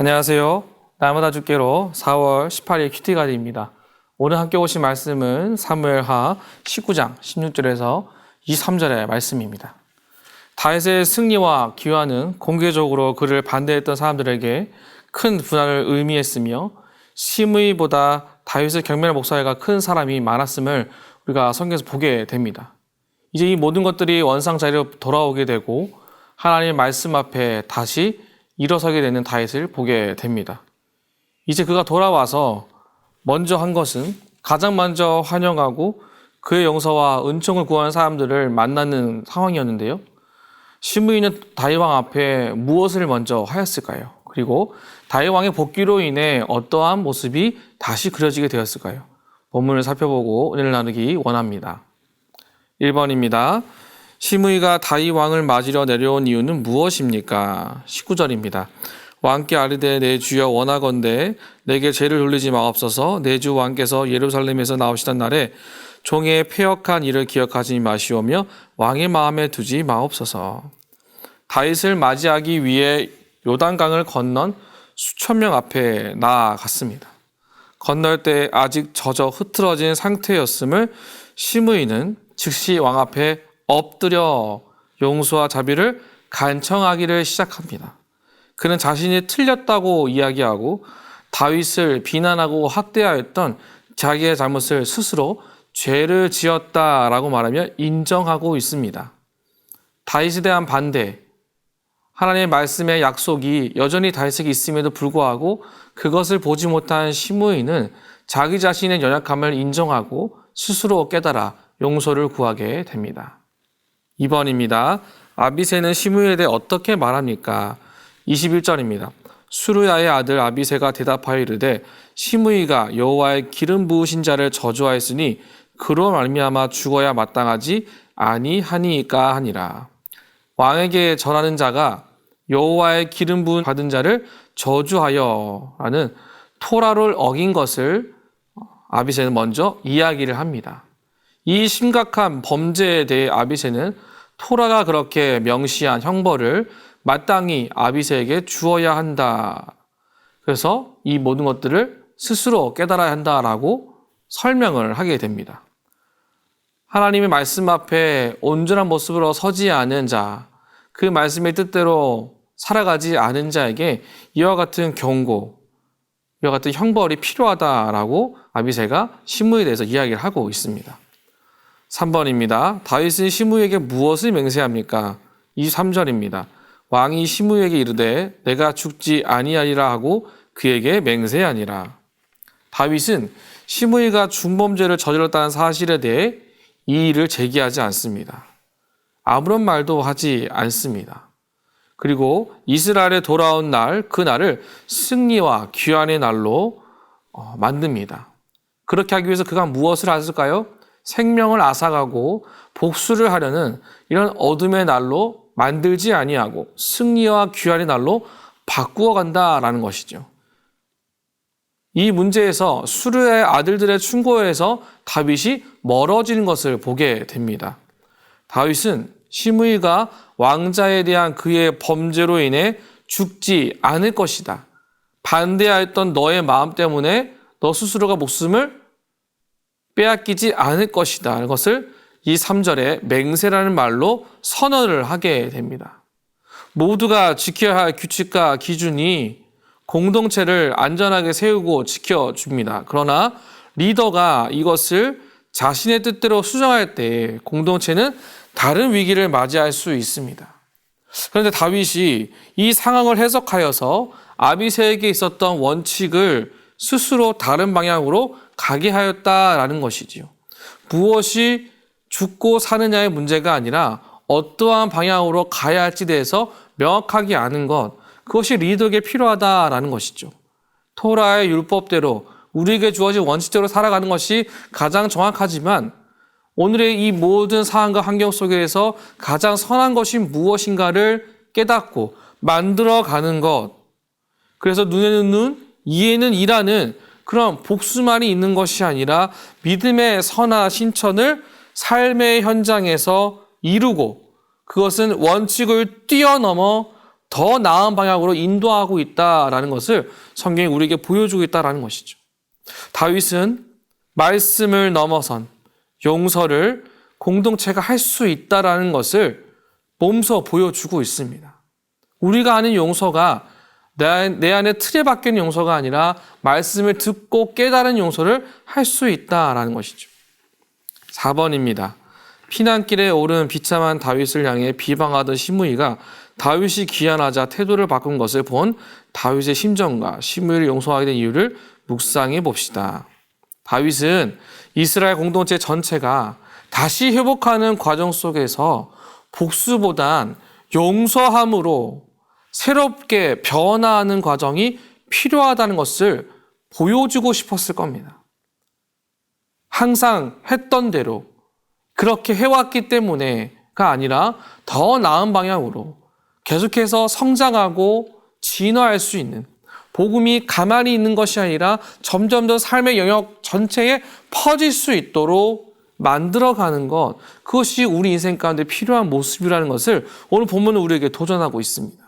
안녕하세요. 날마다 죽게로 4월 18일 큐티가드입니다. 오늘 함께 오신 말씀은 사무엘하 19장 16절에서 23절의 말씀입니다. 다윗의 승리와 기화는 공개적으로 그를 반대했던 사람들에게 큰 분할을 의미했으며 시므이보다 다윗을 경멸할 목사가 큰 사람이 많았음을 우리가 성경에서 보게 됩니다. 이제 이 모든 것들이 원상 자리로 돌아오게 되고 하나님의 말씀 앞에 다시 일어서게 되는 다윗을 보게 됩니다. 이제 그가 돌아와서 먼저 한 것은 가장 먼저 환영하고 그의 용서와 은총을 구하는 사람들을 만나는 상황이었는데요. 시므이는 다윗 왕 앞에 무엇을 먼저 하였을까요? 그리고 다윗 왕의 복귀로 인해 어떠한 모습이 다시 그려지게 되었을까요? 본문을 살펴보고 은혜를 나누기 원합니다. 1번입니다. 시므이가 다윗 왕을 맞으려 내려온 이유는 무엇입니까? 19절입니다. 왕께 아뢰되 내 주여 원하건대 내게 죄를 돌리지 마옵소서. 내 주 왕께서 예루살렘에서 나오시던 날에 종의 패역한 일을 기억하지 마시오며 왕의 마음에 두지 마옵소서. 다윗을 맞이하기 위해 요단강을 건넌 수천 명 앞에 나아갔습니다. 건널 때 아직 젖어 흐트러진 상태였음을 시므이는 즉시 왕 앞에 엎드려 용서와 자비를 간청하기를 시작합니다. 그는 자신이 틀렸다고 이야기하고 다윗을 비난하고 학대하였던 자기의 잘못을 스스로 죄를 지었다라고 말하며 인정하고 있습니다. 다윗에 대한 반대, 하나님의 말씀의 약속이 여전히 다윗에게 있음에도 불구하고 그것을 보지 못한 시므이는 자기 자신의 연약함을 인정하고 스스로 깨달아 용서를 구하게 됩니다. 2번입니다. 아비새는 시므이에 대해 어떻게 말합니까? 21절입니다. 수르야의 아들 아비새가 대답하여 이르되 시므이가 여호와의 기름 부으신 자를 저주하였으니 그로 말미암아 죽어야 마땅하지 아니하니까 하니라. 왕에게 전하는 자가 여호와의 기름 부음 받은 자를 저주하여 라는 토라를 어긴 것을 아비새는 먼저 이야기를 합니다. 이 심각한 범죄에 대해 아비새는 토라가 그렇게 명시한 형벌을 마땅히 아비새에게 주어야 한다. 그래서 이 모든 것들을 스스로 깨달아야 한다라고 설명을 하게 됩니다. 하나님의 말씀 앞에 온전한 모습으로 서지 않은 자, 그 말씀의 뜻대로 살아가지 않은 자에게 이와 같은 경고, 이와 같은 형벌이 필요하다라고 아비새가 시므이에 대해서 이야기를 하고 있습니다. 3번입니다. 다윗은 시므이에게 무엇을 맹세합니까? 23절입니다. 왕이 시므이에게 이르되 내가 죽지 아니하리라 하고 그에게 맹세하니라. 다윗은 시므이가 중범죄를 저질렀다는 사실에 대해 이의를 제기하지 않습니다. 아무런 말도 하지 않습니다. 그리고 이스라엘에 돌아온 날, 그 날을 승리와 귀환의 날로 만듭니다. 그렇게 하기 위해서 그가 무엇을 했을까요? 생명을 앗아가고 복수를 하려는 이런 어둠의 날로 만들지 아니하고 승리와 귀환의 날로 바꾸어 간다라는 것이죠. 이 문제에서 수르의 아들들의 충고에서 다윗이 멀어지는 것을 보게 됩니다. 다윗은 시므이가 왕자에 대한 그의 범죄로 인해 죽지 않을 것이다. 반대하였던 너의 마음 때문에 너 스스로가 목숨을 빼앗기지 않을 것이다. 이것을 이 3절에 맹세라는 말로 선언을 하게 됩니다. 모두가 지켜야 할 규칙과 기준이 공동체를 안전하게 세우고 지켜줍니다. 그러나 리더가 이것을 자신의 뜻대로 수정할 때 공동체는 다른 위기를 맞이할 수 있습니다. 그런데 다윗이 이 상황을 해석하여서 아비새에게 있었던 원칙을 스스로 다른 방향으로 가게 하였다라는 것이지요. 무엇이 죽고 사느냐의 문제가 아니라 어떠한 방향으로 가야 할지에 대해서 명확하게 아는 것, 그것이 리더에게 필요하다라는 것이죠. 토라의 율법대로 우리에게 주어진 원칙대로 살아가는 것이 가장 정확하지만 오늘의 이 모든 상황과 환경 속에서 가장 선한 것이 무엇인가를 깨닫고 만들어가는 것. 그래서 눈에는 눈, 이에는 이라는 그런 복수만이 있는 것이 아니라 믿음의 선한 신천을 삶의 현장에서 이루고 그것은 원칙을 뛰어넘어 더 나은 방향으로 인도하고 있다라는 것을 성경이 우리에게 보여주고 있다라는 것이죠. 다윗은 말씀을 넘어선 용서를 공동체가 할 수 있다라는 것을 몸소 보여주고 있습니다. 우리가 아는 용서가 내 안에 틀에 박힌 용서가 아니라 말씀을 듣고 깨달은 용서를 할 수 있다라는 것이죠. 4번입니다. 피난길에 오른 비참한 다윗을 향해 비방하던 시므이가 다윗이 귀환하자 태도를 바꾼 것을 본 다윗의 심정과 시므이를 용서하게 된 이유를 묵상해 봅시다. 다윗은 이스라엘 공동체 전체가 다시 회복하는 과정 속에서 복수보단 용서함으로 새롭게 변화하는 과정이 필요하다는 것을 보여주고 싶었을 겁니다. 항상 했던 대로 그렇게 해왔기 때문에가 아니라 더 나은 방향으로 계속해서 성장하고 진화할 수 있는, 복음이 가만히 있는 것이 아니라 점점 더 삶의 영역 전체에 퍼질 수 있도록 만들어가는 것, 그것이 우리 인생 가운데 필요한 모습이라는 것을 오늘 본문은 우리에게 도전하고 있습니다.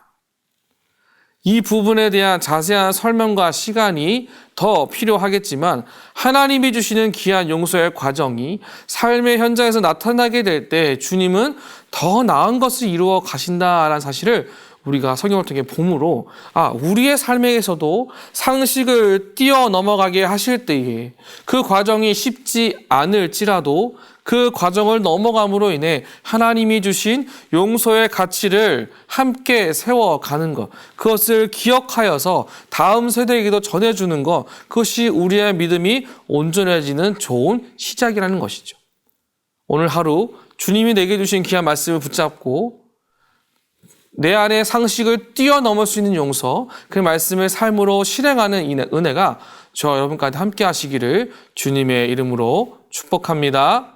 이 부분에 대한 자세한 설명과 시간이 더 필요하겠지만 하나님이 주시는 귀한 용서의 과정이 삶의 현장에서 나타나게 될 때 주님은 더 나은 것을 이루어 가신다라는 사실을 우리가 성경을 통해 봄으로 우리의 삶에서도 상식을 뛰어넘어가게 하실 때에 그 과정이 쉽지 않을지라도 그 과정을 넘어감으로 인해 하나님이 주신 용서의 가치를 함께 세워가는 것, 그것을 기억하여서 다음 세대에게도 전해주는 것, 그것이 우리의 믿음이 온전해지는 좋은 시작이라는 것이죠. 오늘 하루 주님이 내게 주신 귀한 말씀을 붙잡고 내 안에 상식을 뛰어넘을 수 있는 용서, 그 말씀을 삶으로 실행하는 은혜가 저와 여러분까지 함께 하시기를 주님의 이름으로 축복합니다.